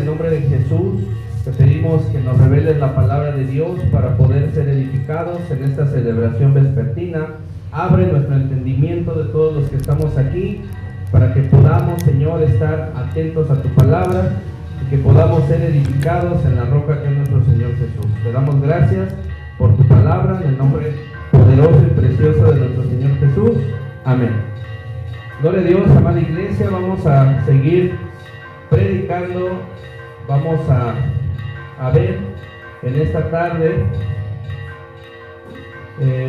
nombre de Jesús, te pedimos que nos reveles la palabra de Dios para poder ser edificados en esta celebración vespertina. Abre nuestro entendimiento de todos los que estamos aquí, para que podamos, Señor, estar atentos a tu palabra y que podamos ser edificados en la roca que es nuestro Señor Jesús. Te damos gracias por tu palabra, en el nombre poderoso y precioso de nuestro Señor Jesús. Amén. Gloria a Dios, amada iglesia. Vamos a seguir predicando. Vamos a ver en esta tarde,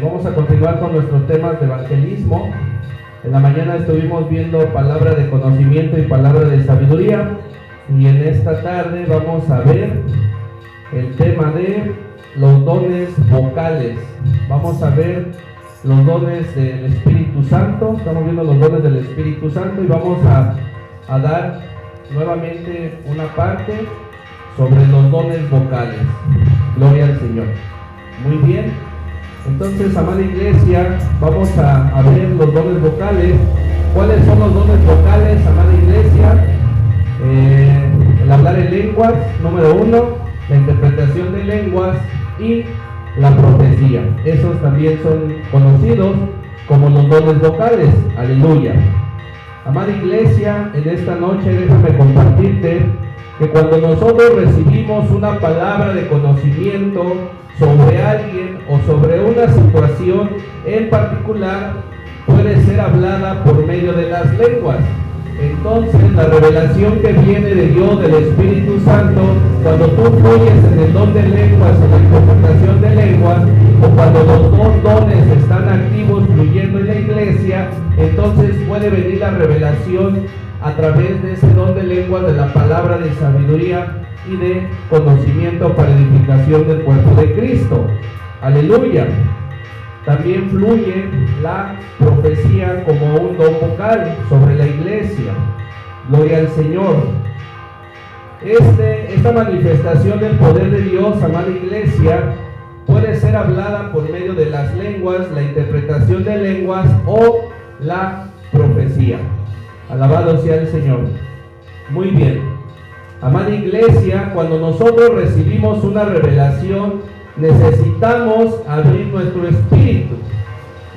vamos a continuar con nuestros temas de evangelismo. En la mañana estuvimos viendo palabra de conocimiento y palabra de sabiduría, y en esta tarde vamos a ver el tema de los dones vocales. Vamos a ver los dones del Espíritu Santo. Estamos viendo los dones del Espíritu Santo y vamos a dar nuevamente una parte sobre los dones vocales. Gloria al Señor. Muy bien. Entonces, amada iglesia, vamos a ver los dones vocales. ¿Cuáles son los dones vocales, amada iglesia? El hablar en lenguas, número 1, la interpretación de lenguas y la profecía. Esos también son conocidos como los dones vocales. Aleluya. Amada iglesia, en esta noche déjame compartirte que cuando nosotros recibimos una palabra de conocimiento sobre alguien o sobre una situación en particular, puede ser hablada por medio de las lenguas. Entonces, la revelación que viene de Dios, del Espíritu Santo, cuando tú fluyes en el don de lenguas, en la interpretación de lenguas, o cuando los dos dones están activos fluyendo en la iglesia, entonces puede venir la revelación a través de ese don de lenguas, de la palabra de sabiduría y de conocimiento para edificación del cuerpo de Cristo. Aleluya. También fluye la profecía como un don vocal sobre la iglesia. Gloria al Señor. Esta manifestación del poder de Dios, amada iglesia, puede ser hablada por medio de las lenguas, la interpretación de lenguas o la profecía. Alabado sea el Señor. Muy bien. Amada iglesia, cuando nosotros recibimos una revelación, necesitamos abrir nuestro espíritu.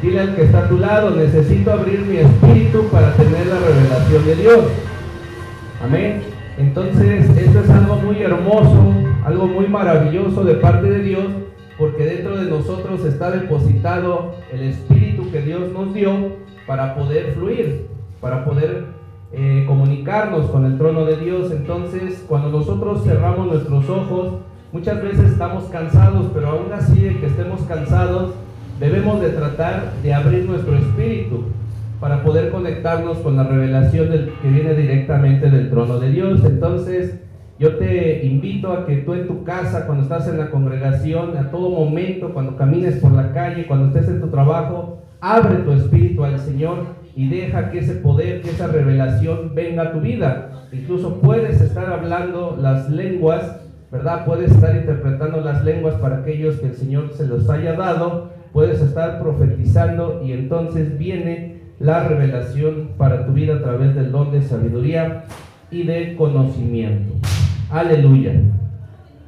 Dile al que está a tu lado: necesito abrir mi espíritu para tener la revelación de Dios. Amén. Entonces, esto es algo muy hermoso, algo muy maravilloso de parte de Dios, porque dentro de nosotros está depositado el espíritu que Dios nos dio para poder fluir, para poder comunicarnos con el trono de Dios. Entonces, cuando nosotros cerramos nuestros ojos, muchas veces estamos cansados, pero aún así de que estemos cansados, debemos de tratar de abrir nuestro espíritu para poder conectarnos con la revelación que viene directamente del trono de Dios. Entonces, yo te invito a que tú en tu casa, cuando estás en la congregación, a todo momento, cuando camines por la calle, cuando estés en tu trabajo, abre tu espíritu al Señor y deja que ese poder, que esa revelación venga a tu vida. Incluso puedes estar hablando las lenguas, ¿verdad? Puedes estar interpretando las lenguas para aquellos que el Señor se los haya dado. Puedes estar profetizando y entonces viene la revelación para tu vida a través del don de sabiduría y de conocimiento. Aleluya.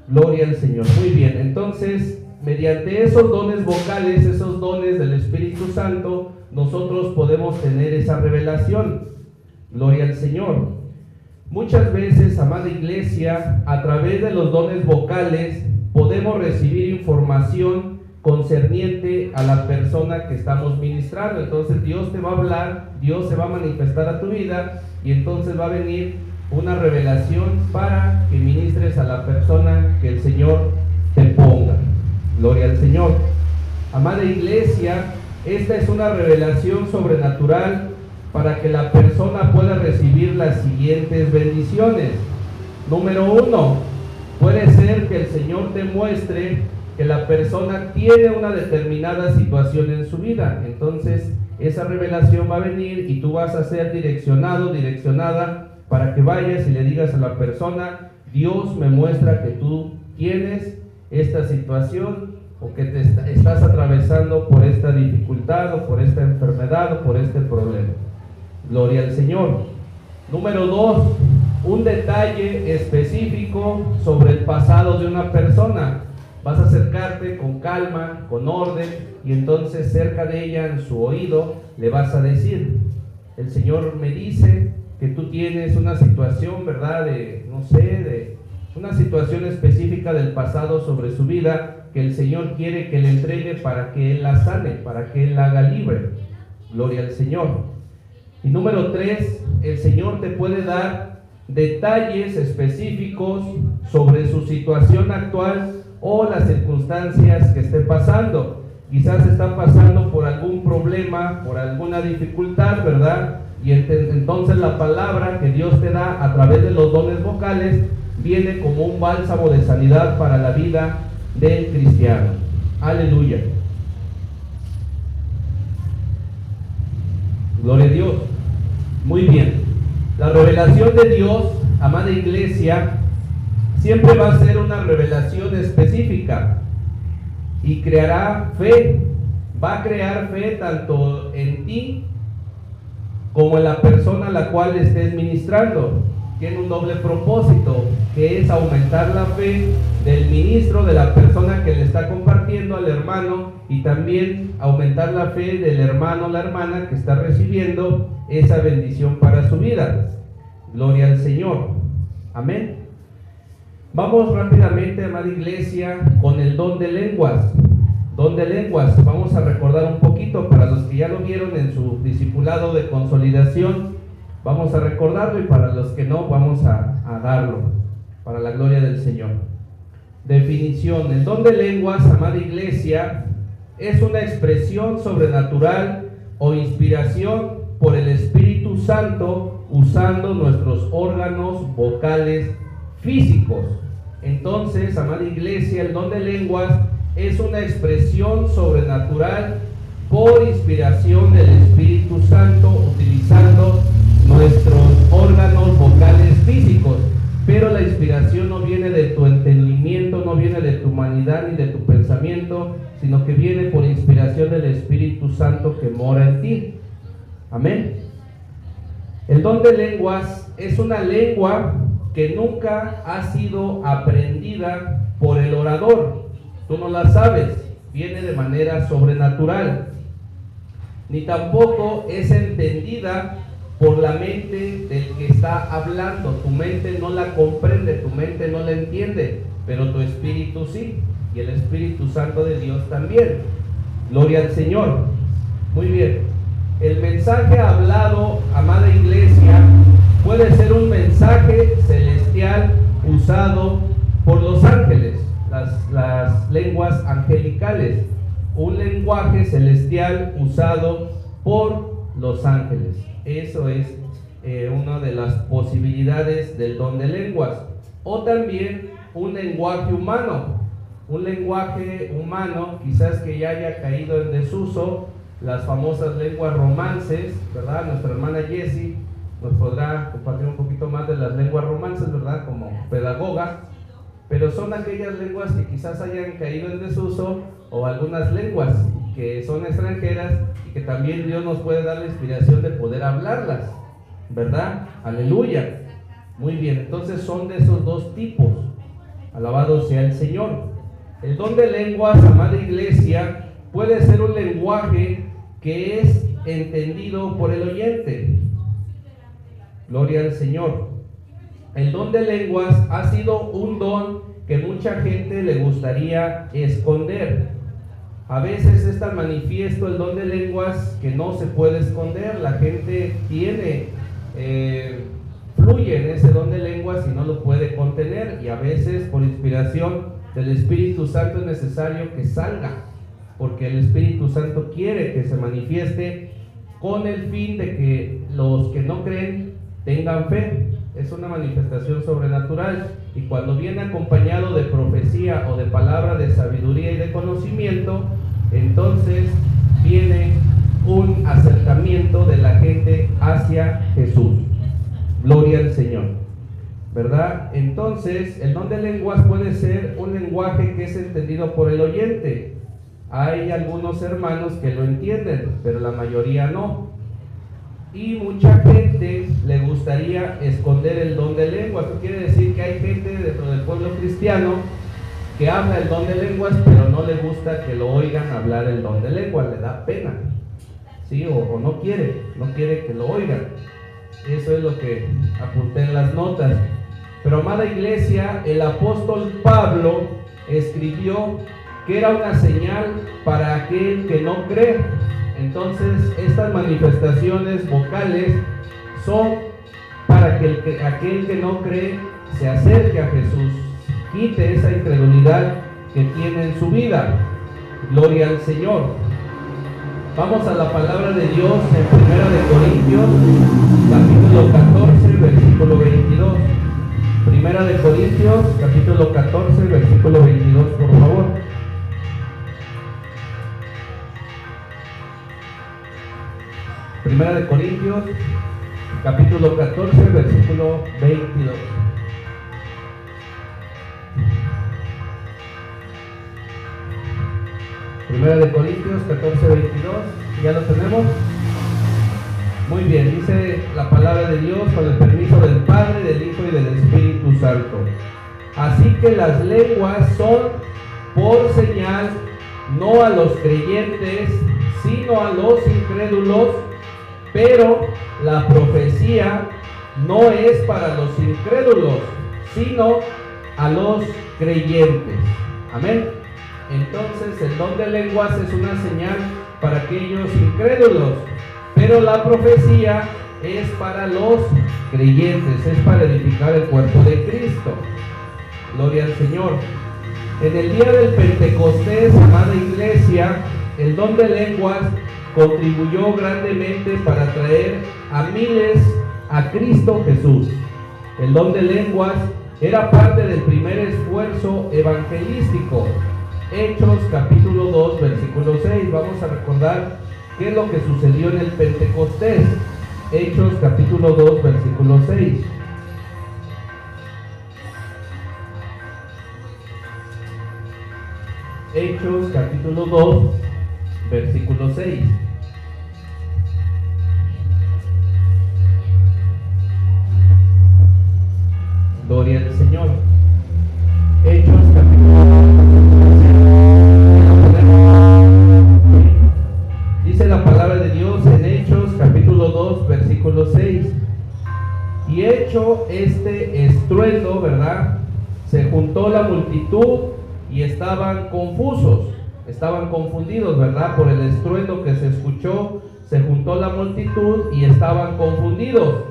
Gloria al Señor. Muy bien. Entonces, mediante esos dones vocales, esos dones del Espíritu Santo, nosotros podemos tener esa revelación. Gloria al Señor. Muchas veces, amada iglesia, a través de los dones vocales podemos recibir información concerniente a la persona que estamos ministrando. Entonces Dios te va a hablar, Dios se va a manifestar a tu vida y entonces va a venir una revelación para que ministres a la persona que el Señor te ponga. Gloria al Señor. Amada iglesia, esta es una revelación sobrenatural para que la persona pueda recibir las siguientes bendiciones. Número 1, puede ser que el Señor te muestre que la persona tiene una determinada situación en su vida. Entonces, esa revelación va a venir y tú vas a ser direccionado, direccionada, para que vayas y le digas a la persona: Dios me muestra que tú tienes esta situación, o que te estás atravesando por esta dificultad, o por esta enfermedad, o por este problema. Gloria al Señor. Número 2, un detalle específico específico sobre el pasado de una persona. Vas a acercarte con calma, con orden, y entonces cerca de ella, en su oído, le vas a decir: el Señor me dice que tú tienes una situación, ¿verdad? De una situación específica del pasado sobre su vida, que el Señor quiere que le entregue para que Él la sane, para que Él la haga libre. Gloria al Señor. Y número 3, el Señor te puede dar detalles específicos sobre su situación actual o las circunstancias que esté pasando. Quizás está pasando por algún problema, por alguna dificultad, ¿verdad? Y entonces la palabra que Dios te da a través de los dones vocales viene como un bálsamo de sanidad para la vida del cristiano. Aleluya. Gloria a Dios. Muy bien. La revelación de Dios, amada iglesia, siempre va a ser una revelación específica y creará fe. Va a crear fe tanto en ti como en la persona a la cual estés ministrando. Tiene un doble propósito, que es aumentar la fe del ministro, de la persona que le está compartiendo al hermano, y también aumentar la fe del hermano o la hermana que está recibiendo esa bendición para su vida. Gloria al Señor. Amén. Vamos rápidamente, amada iglesia, con el don de lenguas. Don de lenguas, vamos a recordar un poquito para los que ya lo vieron en su discipulado de consolidación. Vamos a recordarlo, y para los que no, vamos a darlo para la gloria del Señor. Definición: el don de lenguas, amada iglesia, es una expresión sobrenatural o inspiración por el Espíritu Santo usando nuestros órganos vocales físicos. Entonces, amada iglesia, el don de lenguas es una expresión sobrenatural por inspiración del Espíritu Santo utilizando nuestros órganos vocales físicos. Pero la inspiración no viene de tu entendimiento, no viene de tu humanidad ni de tu pensamiento, sino que viene por inspiración del Espíritu Santo que mora en ti. Amén. El don de lenguas es una lengua que nunca ha sido aprendida por el orador. Tú no la sabes, viene de manera sobrenatural. Ni tampoco es entendida por la mente del que está hablando. Tu mente no la comprende, tu mente no la entiende, pero tu espíritu sí, y el Espíritu Santo de Dios también. Gloria al Señor. Muy bien. El mensaje hablado, amada iglesia, puede ser un mensaje celestial usado por los ángeles, las lenguas angelicales, un lenguaje celestial usado por los ángeles. Eso es una de las posibilidades del don de lenguas. O también un lenguaje humano, quizás que ya haya caído en desuso, las famosas lenguas romances, ¿verdad? Nuestra hermana Jessie nos podrá compartir un poquito más de las lenguas romances, ¿verdad? Como pedagoga. Pero son aquellas lenguas que quizás hayan caído en desuso, o algunas lenguas que son extranjeras y que también Dios nos puede dar la inspiración de poder hablarlas, ¿verdad? Aleluya. Muy bien, entonces son de esos dos tipos. Alabado sea el Señor. El don de lenguas, amada iglesia, puede ser un lenguaje que es entendido por el oyente. Gloria al Señor. El don de lenguas ha sido un don que mucha gente le gustaría esconder. A veces es tan manifiesto el don de lenguas que no se puede esconder. La gente fluye en ese don de lenguas y no lo puede contener, y a veces por inspiración del Espíritu Santo es necesario que salga, porque el Espíritu Santo quiere que se manifieste con el fin de que los que no creen tengan fe. Es una manifestación sobrenatural, y cuando viene acompañado de profecía o de palabra de sabiduría y de conocimiento, entonces viene un acercamiento de la gente hacia Jesús. Gloria al Señor, ¿verdad? Entonces, el don de lenguas puede ser un lenguaje que es entendido por el oyente. Hay algunos hermanos que lo entienden, pero la mayoría no. Y mucha gente le gustaría esconder el don de lenguas. Esto quiere decir que hay gente dentro de pueblo cristiano que habla el don de lenguas, pero no le gusta que lo oigan hablar el don de lenguas, le da pena, ¿sí? O no quiere que lo oigan. Eso es lo que apunté en las notas. Pero amada iglesia, el apóstol Pablo escribió que era una señal para aquel que no cree. Entonces, estas manifestaciones vocales son para que aquel que no cree se acerque a Jesús, quite esa incredulidad que tiene en su vida. Gloria al Señor. Vamos a la palabra de Dios en 1 de Corintios, capítulo 14, versículo 22. 1 de Corintios, capítulo 14, versículo 22, por favor. Primera de Corintios, capítulo 14, versículo 22. Primera de Corintios 14, 22, ¿ya lo tenemos? Muy bien, dice la palabra de Dios con el permiso del Padre, del Hijo y del Espíritu Santo. Así que las lenguas son por señal, no a los creyentes, sino a los incrédulos, pero la profecía no es para los incrédulos, sino a los creyentes. Amén. Entonces el don de lenguas es una señal para aquellos incrédulos, pero la profecía es para los creyentes, es para edificar el cuerpo de Cristo. Gloria al Señor. En el día del Pentecostés, amada iglesia, el don de lenguas contribuyó grandemente para traer a miles a Cristo Jesús. El don de lenguas era parte del primer esfuerzo evangelístico. Hechos capítulo 2, versículo 6. Vamos a recordar qué es lo que sucedió en el Pentecostés. Hechos capítulo 2, versículo 6. Hechos capítulo 2, versículo 6. Gloria al Señor. Hechos capítulo 2, dice la palabra de Dios en Hechos capítulo 2, versículo 6. Y hecho este estruendo, ¿verdad? Se juntó la multitud y estaban confusos, estaban confundidos, ¿verdad? Por el estruendo que se escuchó, se juntó la multitud y estaban confundidos,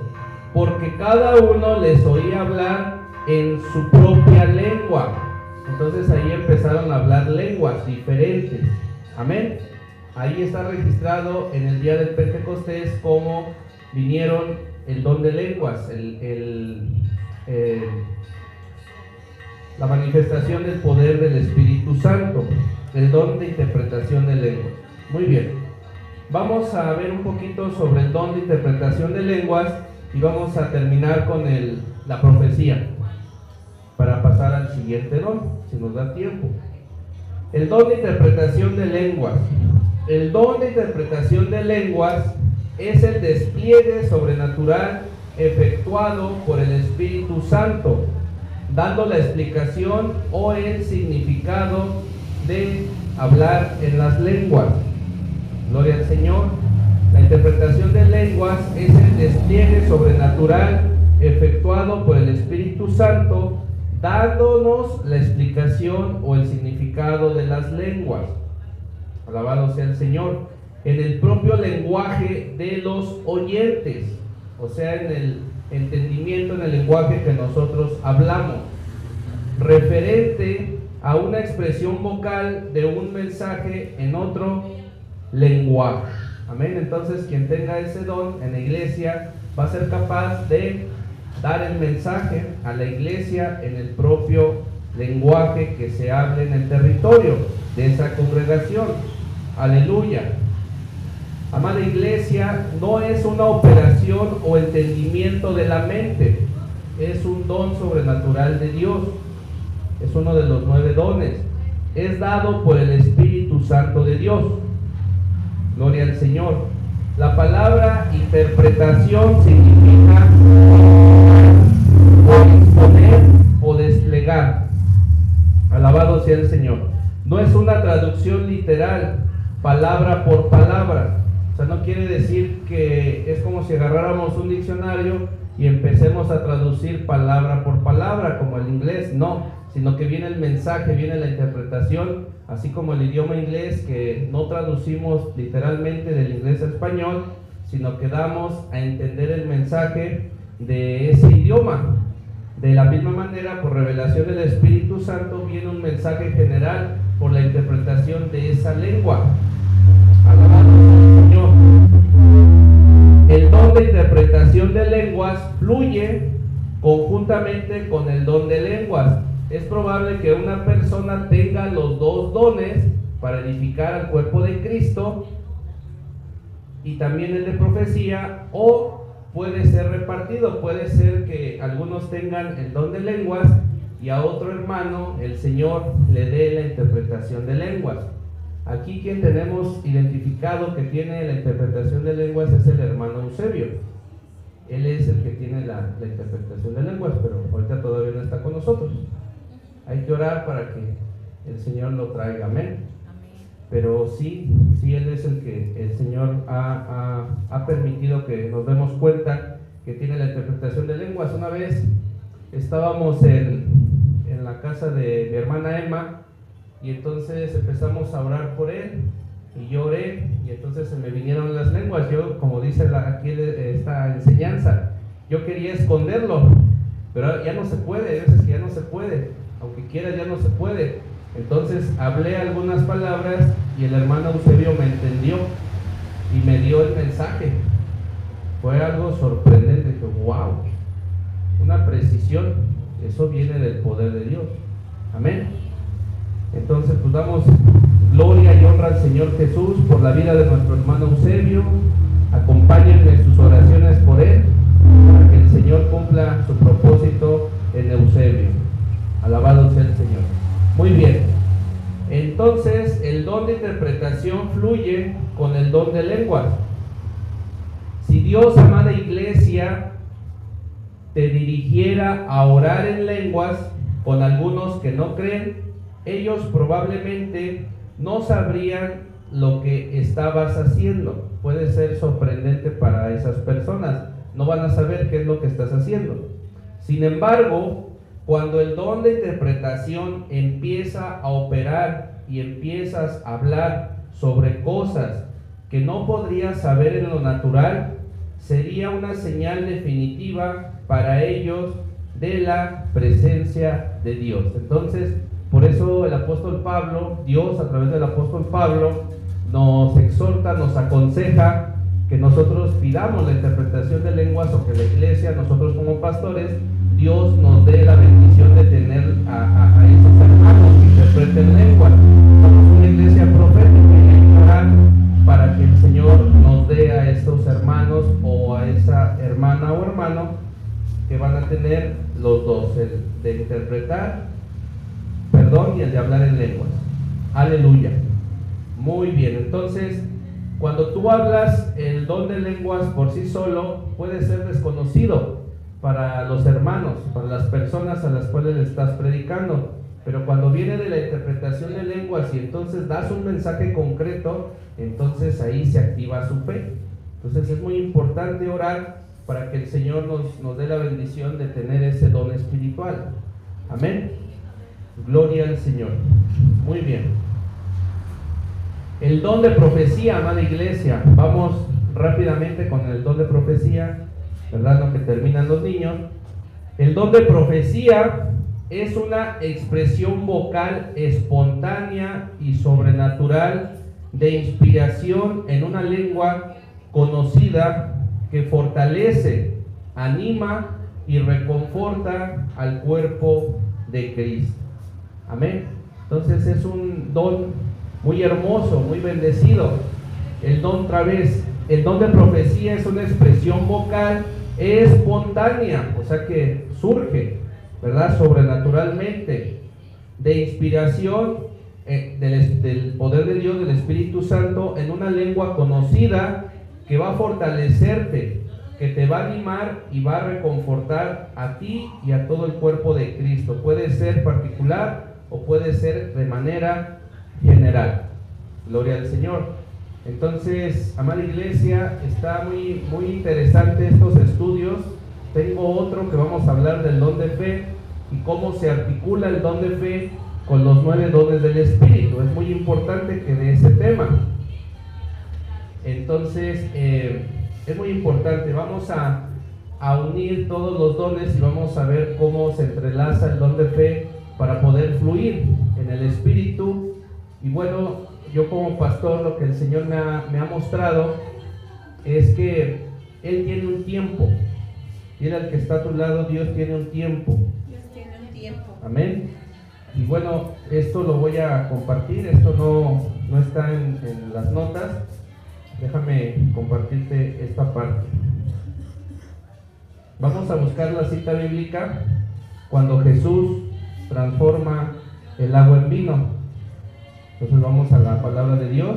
porque cada uno les oía hablar en su propia lengua. Entonces ahí empezaron a hablar lenguas diferentes. Amén. Ahí está registrado en el día del Pentecostés cómo vinieron el don de lenguas, la manifestación del poder del Espíritu Santo, el don de interpretación de lenguas. Muy bien, vamos a ver un poquito sobre el don de interpretación de lenguas y vamos a terminar con la profecía para pasar al siguiente don, si nos da tiempo. El don de interpretación de lenguas. El don de interpretación de lenguas es el despliegue sobrenatural efectuado por el Espíritu Santo, dando la explicación o el significado de hablar en las lenguas. Gloria al Señor. La interpretación de lenguas es el despliegue sobrenatural efectuado por el Espíritu Santo, dándonos la explicación o el significado de las lenguas. Alabado sea el Señor. En el propio lenguaje de los oyentes, o sea, en el entendimiento, en el lenguaje que nosotros hablamos, referente a una expresión vocal de un mensaje en otro lenguaje. Amén. Entonces, quien tenga ese don en la iglesia va a ser capaz de dar el mensaje a la iglesia en el propio lenguaje que se hable en el territorio de esa congregación. Aleluya. Amada iglesia, no es una operación o entendimiento de la mente, es un don sobrenatural de Dios. Es uno de los 9 dones. Es dado por el Espíritu Santo de Dios. Gloria al Señor. La palabra interpretación significa o exponer o desplegar. sea el Señor. No es una traducción literal, palabra por palabra. O sea, no quiere decir que es como si agarráramos un diccionario y empecemos a traducir palabra por palabra, como el inglés, no, sino que viene el mensaje, viene la interpretación, así como el idioma inglés, que no traducimos literalmente del inglés al español, sino que damos a entender el mensaje de ese idioma. De la misma manera, por revelación del Espíritu Santo, viene un mensaje general por la interpretación de esa lengua. Alabado al Señor. El don de interpretación de lenguas fluye conjuntamente con el don de lenguas. Es probable que una persona tenga los dos dones para edificar al cuerpo de Cristo y también el de profecía, o puede ser repartido. Puede ser que algunos tengan el don de lenguas y a otro hermano el Señor le dé la interpretación de lenguas. Aquí quien tenemos identificado que tiene la interpretación de lenguas es el hermano Eusebio. Él es el que tiene la interpretación de lenguas, pero ahorita todavía no está con nosotros. Hay que orar para que el Señor lo traiga, amén. Pero sí, Él es el que el Señor ha permitido que nos demos cuenta que tiene la interpretación de lenguas. Una vez estábamos en la casa de mi hermana Emma, y entonces empezamos a orar por él, y yo oré, y entonces se me vinieron las lenguas. Yo, como dice aquí esta enseñanza, yo quería esconderlo, pero ya no se puede, hay veces que ya no se puede, aunque quiera ya no se puede. Entonces hablé algunas palabras y el hermano Eusebio me entendió y me dio el mensaje. Fue algo sorprendente, dije, wow, una precisión, eso viene del poder de Dios, amén. Entonces pues damos gloria y honra al Señor Jesús por la vida de nuestro hermano Eusebio. Acompáñenme en sus oraciones por él, para que el Señor cumpla su propósito en Eusebio. Alabado sea el Señor. Muy bien, entonces el don de interpretación fluye con el don de lenguas. Si Dios, amada iglesia, te dirigiera a orar en lenguas con algunos que no creen, ellos probablemente no sabrían lo que estabas haciendo. Puede ser sorprendente para esas personas, no van a saber qué es lo que estás haciendo. Sin embargo, cuando el don de interpretación empieza a operar y empiezas a hablar sobre cosas que no podrías saber en lo natural, sería una señal definitiva para ellos de la presencia de Dios. Entonces, por eso el apóstol Pablo, Dios a través del apóstol Pablo, nos exhorta, nos aconseja que nosotros pidamos la interpretación de lenguas, o que la iglesia, nosotros como pastores, Dios nos dé la bendición de tener a esos hermanos que interpreten lenguas. Somos una iglesia profética y hay que orar para que el Señor nos dé a esos hermanos o a esa hermana o hermano que van a tener los dos, el de interpretar, y el de hablar en lenguas. Aleluya. Muy bien, entonces cuando tú hablas, el don de lenguas por sí solo puede ser desconocido para los hermanos, para las personas a las cuales le estás predicando, pero cuando viene de la interpretación de lenguas y entonces das un mensaje concreto, entonces ahí se activa su fe. Entonces es muy importante orar para que el Señor nos dé la bendición de tener ese don espiritual. Amén. Gloria al Señor. Muy bien. El don de profecía, amada iglesia. Vamos rápidamente con el don de profecía, ¿verdad? Lo que terminan los niños. El don de profecía es una expresión vocal espontánea y sobrenatural de inspiración en una lengua conocida que fortalece, anima y reconforta al cuerpo de Cristo. Amén. Entonces es un don muy hermoso, muy bendecido. El don, otra vez, el don de profecía es una expresión vocal espontánea, o sea que surge, ¿verdad? Sobrenaturalmente, de inspiración del poder de Dios, del Espíritu Santo, en una lengua conocida que va a fortalecerte, que te va a animar y va a reconfortar a ti y a todo el cuerpo de Cristo. Puede ser particular o puede ser de manera general. Gloria al Señor. Entonces, amada iglesia, está muy interesante estos estudios. Tengo otro que vamos a hablar del don de fe y cómo se articula el don de fe con los 9 dones del Espíritu. Es muy importante que de ese tema. Entonces, es muy importante. Vamos a unir todos los dones y vamos a ver cómo se entrelaza el don de fe para poder fluir en el Espíritu. Y bueno, yo como pastor, lo que el Señor me ha mostrado es que Él tiene un tiempo. Dile al que está a tu lado, Dios tiene un tiempo. Dios tiene un tiempo. Amén. Y bueno, esto lo voy a compartir. Esto no está en las notas. Déjame compartirte esta parte. Vamos a buscar la cita bíblica cuando Jesús transforma el agua en vino. Entonces vamos a la palabra de Dios.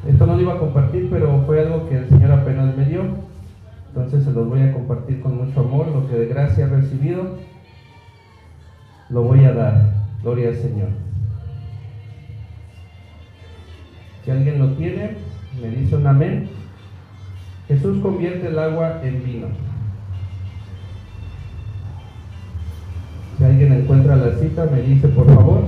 Esto no lo iba a compartir, pero fue algo que el Señor apenas me dio. Entonces se los voy a compartir con mucho amor. Lo que de gracia he recibido, lo voy a dar. Gloria al Señor. Si alguien lo tiene, me dice un amén. Jesús convierte el agua en vino. Si alguien encuentra la cita, me dice por favor.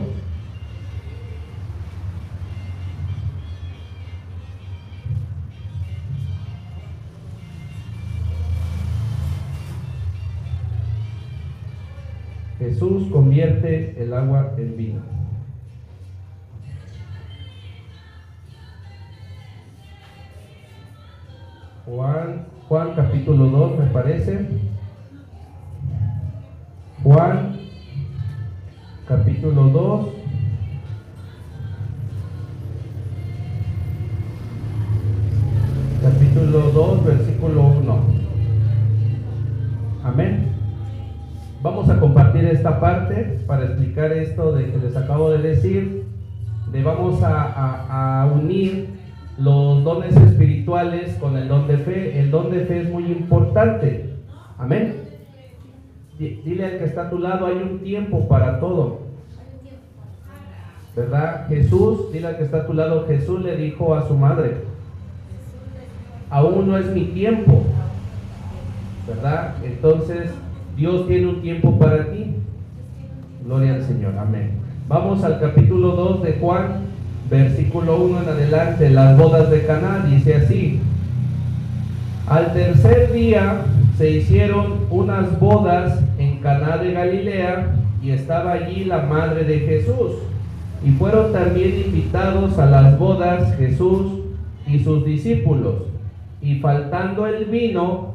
Jesús convierte el agua en vino. Juan capítulo 2 me parece. Juan capítulo 2 versículo 1. Amén. Vamos a compartir esta parte para explicar esto de que les acabo de decir. Vamos a unir los dones espirituales con el don de fe. El don de fe es muy importante. Amén. Dile al que está a tu lado, hay un tiempo para todo, ¿verdad? Jesús, dile al que está a tu lado, Jesús le dijo a su madre, aún no es mi tiempo, ¿verdad? Entonces Dios tiene un tiempo para ti. Gloria al Señor, amén. Vamos al capítulo 2 de Juan, versículo 1 en adelante. Las bodas de Caná, dice así: al tercer día se hicieron unas bodas en Caná de Galilea, y estaba allí la madre de Jesús, y fueron también invitados a las bodas Jesús y sus discípulos. Y faltando el vino,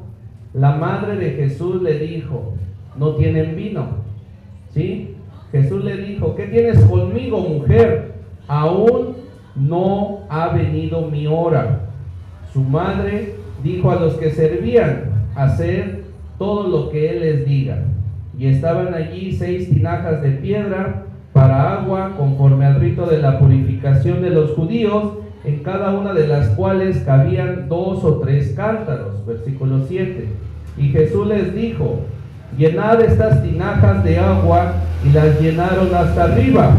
la madre de Jesús le dijo: no tienen vino. ¿Sí? Jesús le dijo: ¿qué tienes conmigo, mujer? Aún no ha venido mi hora. Su madre dijo a los que servían: haced todo lo que él les diga. Y estaban allí 6 tinajas de piedra para agua, conforme al rito de la purificación de los judíos, en cada una de las cuales cabían 2 o 3 cántaros. Versículo 7. Y Jesús les dijo: llenad estas tinajas de agua, y las llenaron hasta arriba.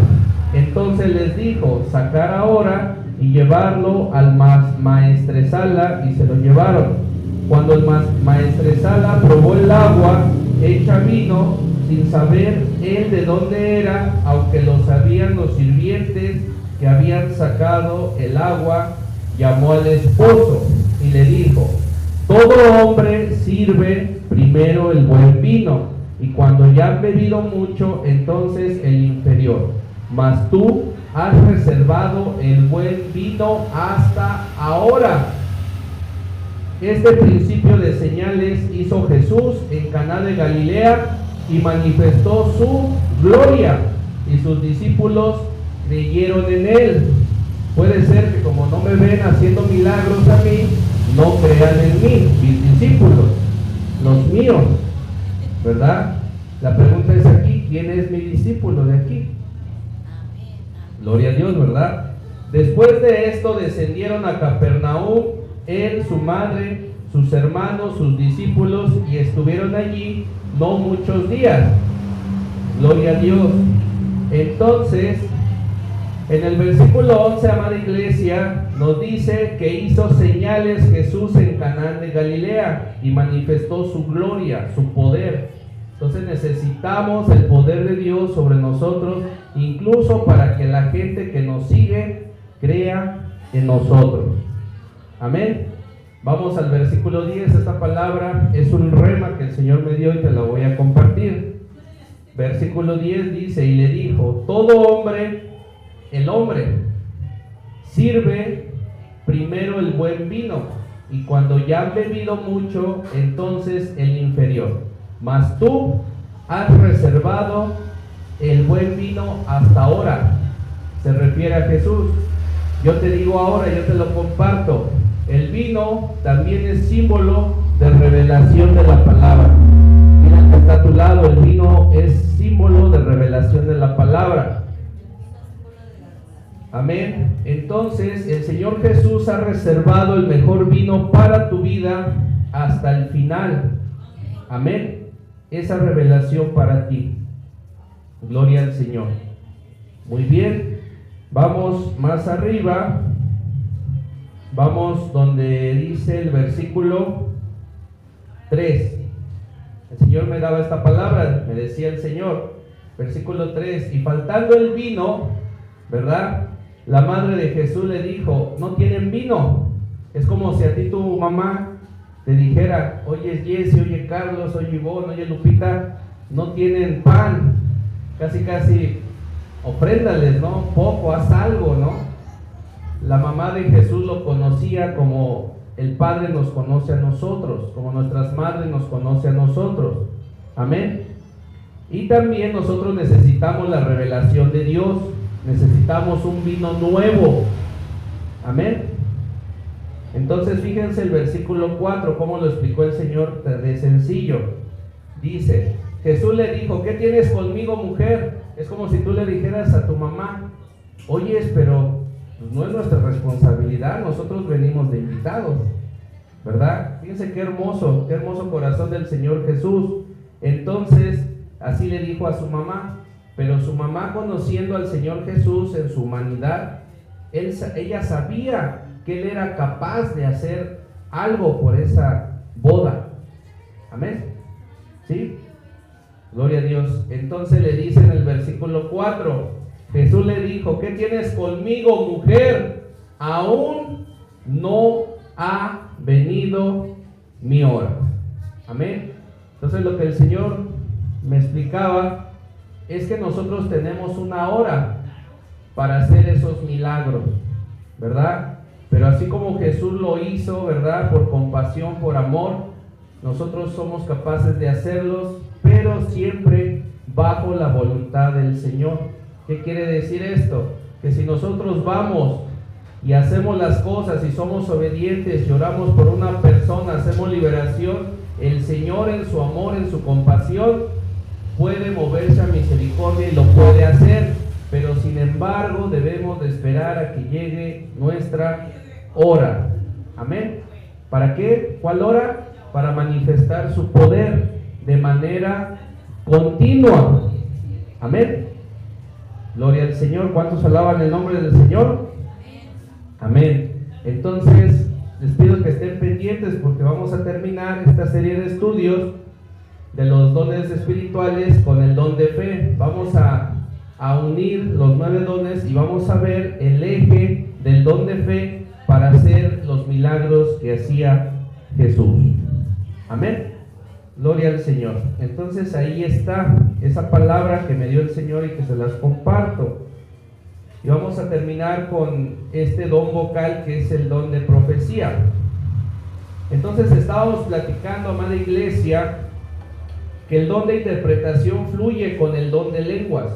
Entonces les dijo: sacar ahora y llevarlo al maestresala, y se lo llevaron. Cuando el maestresala probó el agua hecha vino, sin saber él de dónde era, aunque lo sabían los sirvientes que habían sacado el agua, llamó al esposo y le dijo: todo hombre sirve primero el buen vino, y cuando ya han bebido mucho, entonces el inferior. Mas tú has reservado el buen vino hasta ahora. Este principio de señales hizo Jesús en Caná de Galilea y manifestó su gloria, y sus discípulos creyeron en él. Puede ser que como no me ven haciendo milagros a mí, no crean en mí, mis discípulos, los míos, ¿verdad? La pregunta es aquí: ¿quién es mi discípulo de aquí? Gloria a Dios, ¿verdad? Después de esto descendieron a Capernaum, él, su madre sus hermanos, sus discípulos, y estuvieron allí no muchos días. Gloria a Dios. Entonces, en el versículo 11, amada iglesia, nos dice que hizo señales Jesús en Canaán de Galilea y manifestó su gloria, su poder. Entonces necesitamos el poder de Dios sobre nosotros, incluso para que la gente que nos sigue crea en nosotros. Amén. Vamos al versículo 10. Esta palabra es un rema que el Señor me dio y te la voy a compartir. Versículo 10 dice: y le dijo, todo hombre, el hombre, sirve primero el buen vino, y cuando ya han bebido mucho, entonces el inferior. Mas tú has reservado el buen vino hasta ahora. Se refiere a Jesús. Yo te digo ahora, yo te lo comparto. El vino también es símbolo de revelación de la palabra. Mira que está a tu lado, el vino es símbolo de revelación de la palabra. Amén. Entonces el Señor Jesús ha reservado el mejor vino para tu vida hasta el final. Amén. Esa revelación para ti. Gloria al Señor. Muy bien. Vamos más arriba. Vamos donde dice el versículo 3. El Señor me daba esta palabra, me decía el Señor. Versículo 3. Y faltando el vino, ¿verdad? La madre de Jesús le dijo, no tienen vino. Es como si a ti tu mamá te dijera, oye Jesse, oye Carlos, oye Ivonne, oye Lupita, no tienen pan. Casi ofréndales, ¿no? Poco, haz algo, ¿no? La mamá de Jesús lo conocía como el Padre nos conoce a nosotros, como nuestras madres nos conocen a nosotros. Amén. Y también nosotros necesitamos la revelación de Dios. Necesitamos un vino nuevo. Amén. Entonces fíjense el versículo 4, cómo lo explicó el Señor de sencillo. Dice, Jesús le dijo, ¿qué tienes conmigo, mujer? Es como si tú le dijeras a tu mamá, oyes, pero pues no es nuestra responsabilidad, nosotros venimos de invitados, ¿verdad? Fíjense qué hermoso corazón del Señor Jesús. Entonces, así le dijo a su mamá. Pero su mamá, conociendo al Señor Jesús en su humanidad, ella sabía que Él era capaz de hacer algo por esa boda. Amén. ¿Sí? Gloria a Dios. Entonces le dice en el versículo 4, Jesús le dijo, ¿qué tienes conmigo, mujer? Aún no ha venido mi hora. Amén. Entonces lo que el Señor me explicaba es que nosotros tenemos una hora para hacer esos milagros, ¿verdad? Pero así como Jesús lo hizo, ¿verdad? Por compasión, por amor, nosotros somos capaces de hacerlos, pero siempre bajo la voluntad del Señor. ¿Qué quiere decir esto? Que si nosotros vamos y hacemos las cosas y somos obedientes y oramos por una persona, hacemos liberación, el Señor en su amor, en su compasión, puede moverse a misericordia y lo puede hacer, pero sin embargo debemos de esperar a que llegue nuestra hora. Amén. ¿Para qué? ¿Cuál hora? Para manifestar su poder de manera continua. Amén. Gloria al Señor. ¿Cuántos alaban el nombre del Señor? Amén. Entonces les pido que estén pendientes porque vamos a terminar esta serie de estudios de los dones espirituales con el don de fe. Vamos a unir los 9 dones y vamos a ver el eje del don de fe para hacer los milagros que hacía Jesús. Amén. Gloria al Señor. Entonces ahí está esa palabra que me dio el Señor y que se las comparto. Y vamos a terminar con este don vocal que es el don de profecía. Entonces estábamos platicando, amada iglesia, que el don de interpretación fluye con el don de lenguas.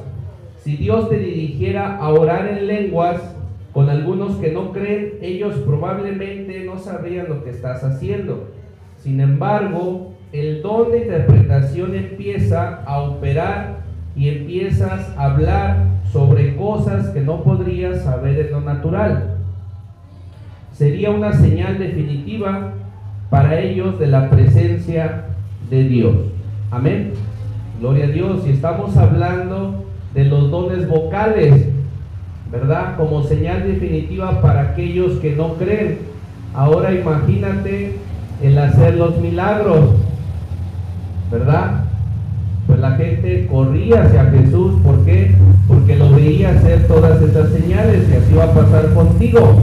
Si Dios te dirigiera a orar en lenguas con algunos que no creen, ellos probablemente no sabrían lo que estás haciendo. Sin embargo, el don de interpretación empieza a operar y empiezas a hablar sobre cosas que no podrías saber en lo natural. Sería una señal definitiva para ellos de la presencia de Dios. Amén. Gloria a Dios. Y estamos hablando de los dones vocales, ¿verdad? Como señal definitiva para aquellos que no creen. Ahora imagínate el hacer los milagros, ¿verdad? Pues la gente corría hacia Jesús. ¿Por qué? Porque lo veía hacer todas estas señales, y así va a pasar contigo.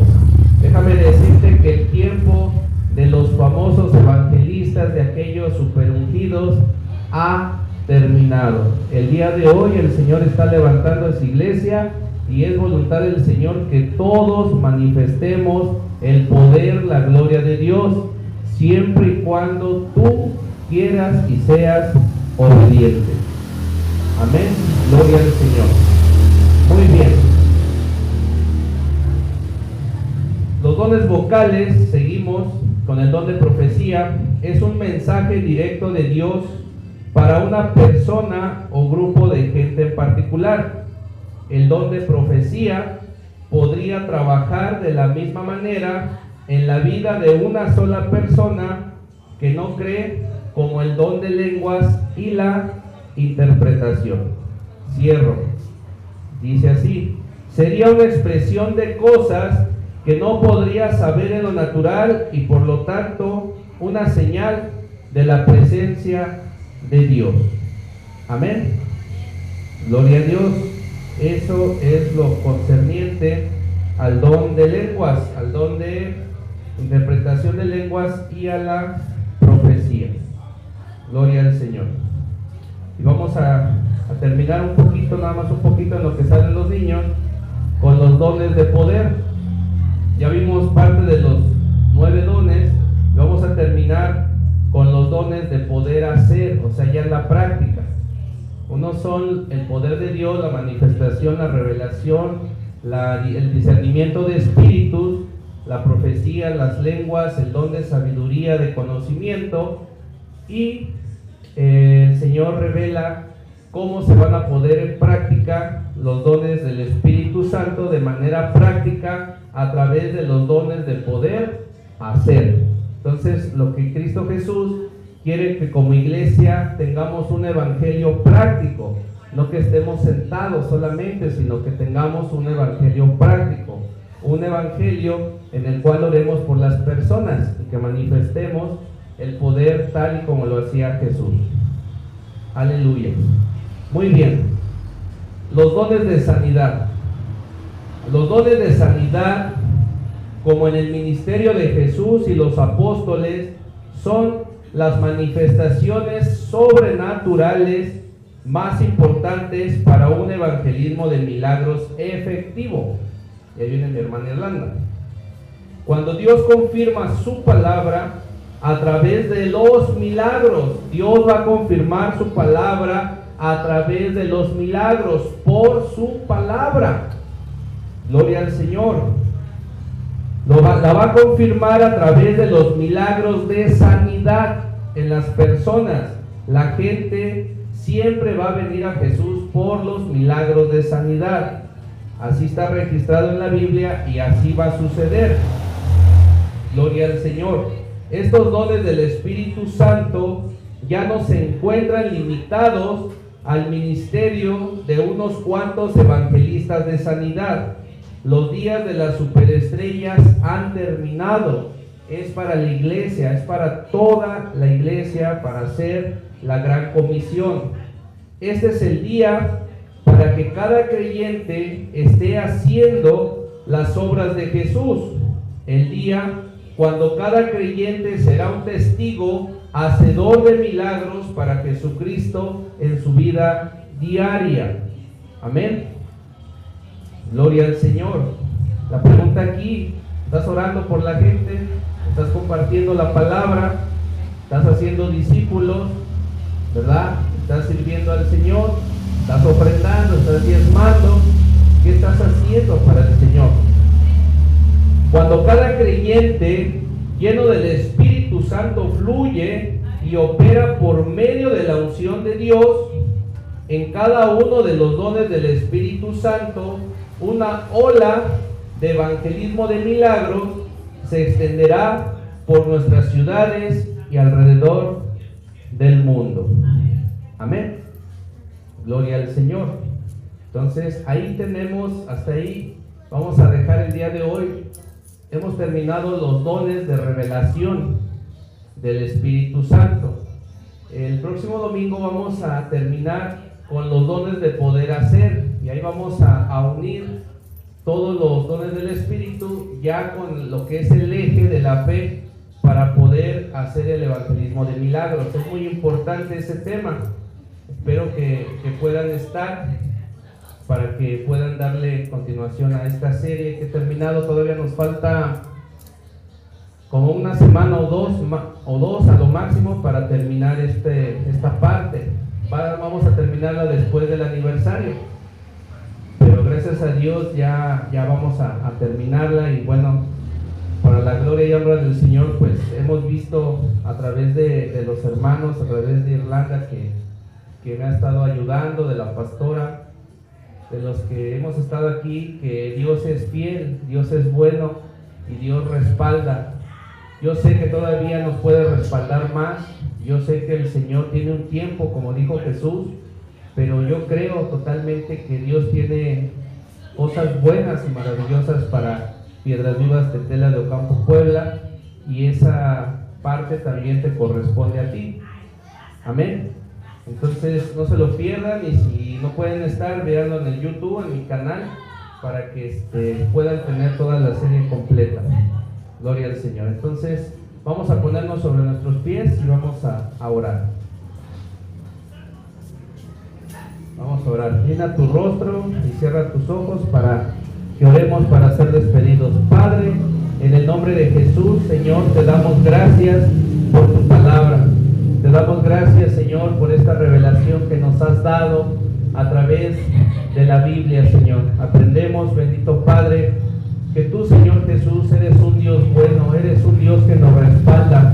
Déjame decirte que el tiempo de los famosos evangelistas, de aquellos superungidos, ha terminado. El día de hoy el Señor está levantando a su iglesia, y es voluntad del Señor que todos manifestemos el poder, la gloria de Dios, siempre y cuando tú quieras y seas obediente. Amén. Gloria al Señor. Muy bien. Los dones vocales, seguimos con el don de profecía. Es un mensaje directo de Dios para una persona o grupo de gente en particular. El don de profecía podría trabajar de la misma manera en la vida de una sola persona que no cree, como el don de lenguas y la interpretación. Cierro. Dice así: sería una expresión de cosas que no podría saber en lo natural, y por lo tanto una señal de la presencia de Dios. Amén. Gloria a Dios. Eso es lo concerniente al don de lenguas, al don de interpretación de lenguas y a la profecía. Gloria al Señor. Y vamos a terminar un poquito, nada más un poquito, en lo que salen los niños, con los dones de poder. Ya vimos parte de los 9 dones. Vamos a terminar con los dones de poder hacer, o sea, ya en la práctica. Unos son el poder de Dios, la manifestación, la revelación, el discernimiento de espíritus, la profecía, las lenguas, el don de sabiduría, de conocimiento, y el Señor revela cómo se van a poner en práctica los dones del Espíritu Santo de manera práctica a través de los dones de poder hacer. Entonces, lo que Cristo Jesús quiere que como iglesia tengamos un evangelio práctico, no que estemos sentados solamente, sino que tengamos un evangelio práctico, un evangelio en el cual oremos por las personas y que manifestemos el poder tal y como lo hacía Jesús. Aleluya. Muy bien. Los dones de sanidad. Los dones de sanidad, como en el ministerio de Jesús y los apóstoles, son las manifestaciones sobrenaturales más importantes para un evangelismo de milagros efectivo. Y ahí viene mi hermana Irlanda. Cuando Dios confirma su palabra a través de los milagros, Dios va a confirmar su palabra a través de los milagros, por su palabra. Gloria al Señor. La va a confirmar a través de los milagros de sanidad en las personas. La gente siempre va a venir a Jesús por los milagros de sanidad. Así está registrado en la Biblia y así va a suceder. Gloria al Señor. Estos dones del Espíritu Santo ya no se encuentran limitados al ministerio de unos cuantos evangelistas de sanidad. Los días de las superestrellas han terminado. Es para la iglesia, es para toda la iglesia, para hacer la gran comisión. Este es el día para que cada creyente esté haciendo las obras de Jesús. El día cuando cada creyente será un testigo hacedor de milagros para Jesucristo en su vida diaria. Amén. Gloria al Señor. La pregunta aquí: ¿estás orando por la gente? ¿Estás compartiendo la palabra? ¿Estás haciendo discípulos? ¿Verdad? ¿Estás sirviendo al Señor? ¿Estás ofrendando? ¿Estás diezmando? ¿Qué estás haciendo para el Señor? Cuando cada creyente lleno del Espíritu Santo fluye y opera por medio de la unción de Dios, en cada uno de los dones del Espíritu Santo, una ola de evangelismo de milagros se extenderá por nuestras ciudades y alrededor del mundo. Amén. Gloria al Señor. Entonces, ahí tenemos, hasta ahí vamos a dejar el día de hoy. Hemos terminado los dones de revelación del Espíritu Santo. El próximo domingo vamos a terminar con los dones de poder hacer, y ahí vamos a unir todos los dones del Espíritu ya con lo que es el eje de la fe para poder hacer el evangelismo de milagros. Es muy importante ese tema. Espero que puedan estar para que puedan darle continuación a esta serie que he terminado. Todavía nos falta como una semana o dos a lo máximo para terminar esta parte. Vamos a terminarla después del aniversario, pero gracias a Dios ya vamos a terminarla. Y bueno, para la gloria y honra del Señor, pues hemos visto a través de los hermanos, a través de Irlanda, que me ha estado ayudando, de la pastora, de los que hemos estado aquí, que Dios es fiel, Dios es bueno y Dios respalda. Yo sé que todavía nos puede respaldar más. Yo sé que el Señor tiene un tiempo, como dijo Jesús, pero yo creo totalmente que Dios tiene cosas buenas y maravillosas para Piedras Vivas Tetela de Ocampo, Puebla, y esa parte también te corresponde a ti. Amén. Entonces no se lo pierdan, y si no pueden estar, véanlo en el YouTube, en mi canal, para que puedan tener toda la serie completa. Gloria al Señor. Entonces vamos a ponernos sobre nuestros pies y vamos a orar. Vamos a orar. Inclina tu rostro y cierra tus ojos para que oremos para ser despedidos. Padre, en el nombre de Jesús, Señor, te damos gracias por tu palabra. Te damos gracias, Señor, por esta revelación que nos has dado a través de la Biblia, Señor. Aprendemos, bendito Padre, que tú, Señor Jesús, eres un Dios bueno, eres un Dios que nos respalda.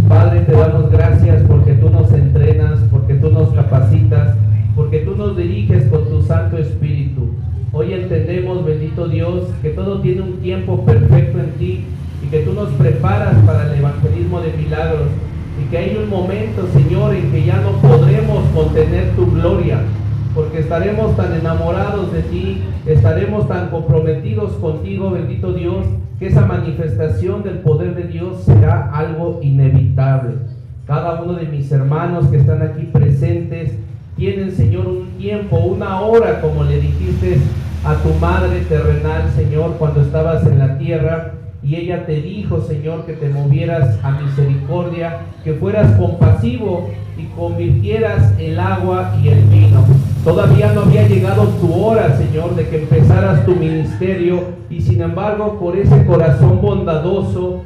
Padre, te damos gracias porque tú nos entrenas, porque tú nos capacitas, porque tú nos diriges con tu Santo Espíritu. Hoy entendemos, bendito Dios, que todo tiene un tiempo perfecto en ti y que tú nos preparas para el evangelismo de milagros, y que hay un momento, Señor, en que ya no podremos contener tu gloria, porque estaremos tan enamorados de ti, estaremos tan comprometidos contigo, bendito Dios, que esa manifestación del poder de Dios será algo inevitable. Cada uno de mis hermanos que están aquí presentes tienen, Señor, un tiempo, una hora, como le dijiste a tu madre terrenal, Señor, cuando estabas en la tierra, y ella te dijo, Señor, que te movieras a misericordia, que fueras compasivo y convirtieras el agua y el vino. Todavía no había llegado tu hora, Señor, de que empezaras tu ministerio, y sin embargo, por ese corazón bondadoso,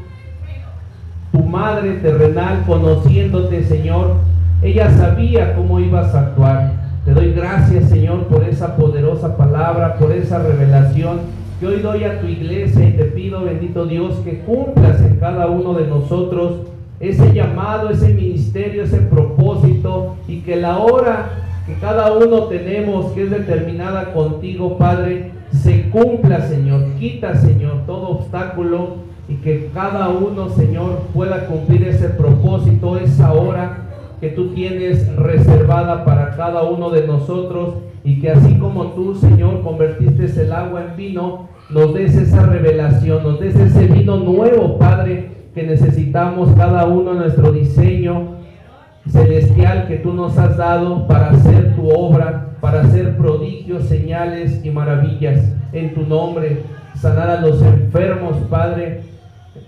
tu madre terrenal, conociéndote, Señor, ella sabía cómo ibas a actuar. Te doy gracias, Señor, por esa poderosa palabra, por esa revelación que hoy doy a tu iglesia, y te pido, bendito Dios, que cumplas en cada uno de nosotros ese llamado, ese ministerio, ese propósito, y que la hora que cada uno tenemos, que es determinada contigo, Padre, se cumpla, Señor. Quita, Señor, todo obstáculo, y que cada uno, Señor, pueda cumplir ese propósito, esa hora que tú tienes reservada para cada uno de nosotros, y que así como tú, Señor, convertiste el agua en vino, nos des esa revelación, nos des ese vino nuevo, Padre, que necesitamos cada uno en nuestro diseño celestial que tú nos has dado para hacer tu obra, para hacer prodigios, señales y maravillas en tu nombre, sanar a los enfermos, Padre,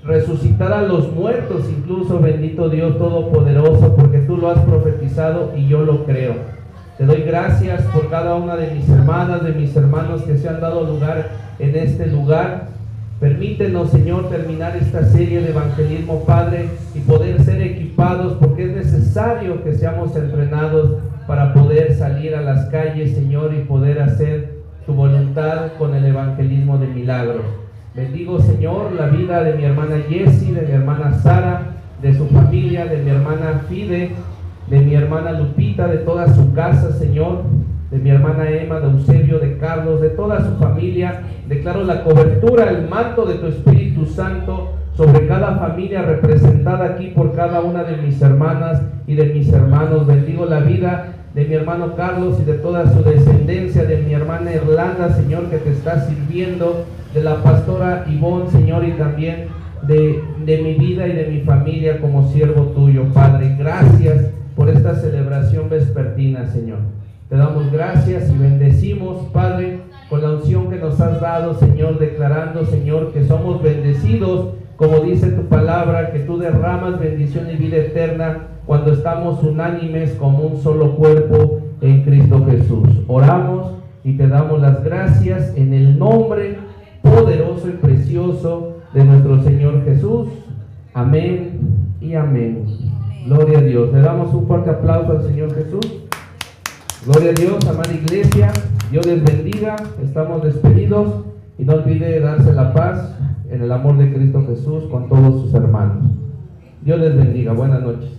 resucitar a los muertos, incluso, bendito Dios Todopoderoso, porque tú lo has profetizado y yo lo creo. Te doy gracias por cada una de mis hermanas, de mis hermanos que se han dado lugar en este lugar. Permítenos, Señor, terminar esta serie de evangelismo, Padre, y poder ser equipados, porque es necesario que seamos entrenados para poder salir a las calles, Señor, y poder hacer tu voluntad con el evangelismo de milagros. Bendigo, Señor, la vida de mi hermana Jessie, de mi hermana Sara, de su familia, de mi hermana Fide, de mi hermana Lupita, de toda su casa, Señor, de mi hermana Emma, de Eusebio, de Carlos, de toda su familia. Declaro la cobertura, el manto de tu Espíritu Santo sobre cada familia representada aquí por cada una de mis hermanas y de mis hermanos. Bendigo la vida de mi hermano Carlos y de toda su descendencia, de mi hermana Irlanda, Señor, que te está sirviendo, de la pastora Ivonne, Señor, y también de mi vida y de mi familia como siervo tuyo, Padre. Gracias por esta celebración vespertina, Señor. Te damos gracias y bendecimos, Padre, con la unción que nos has dado, Señor, declarando, Señor, que somos bendecidos, como dice tu palabra, que tú derramas bendición y vida eterna cuando estamos unánimes como un solo cuerpo en Cristo Jesús. Oramos y te damos las gracias en el nombre poderoso y precioso de nuestro Señor Jesús. Amén y amén. Gloria a Dios. Le damos un fuerte aplauso al Señor Jesús. Gloria a Dios, amada iglesia. Dios les bendiga. Estamos despedidos y no olvide darse la paz en el amor de Cristo Jesús con todos sus hermanos. Dios les bendiga. Buenas noches.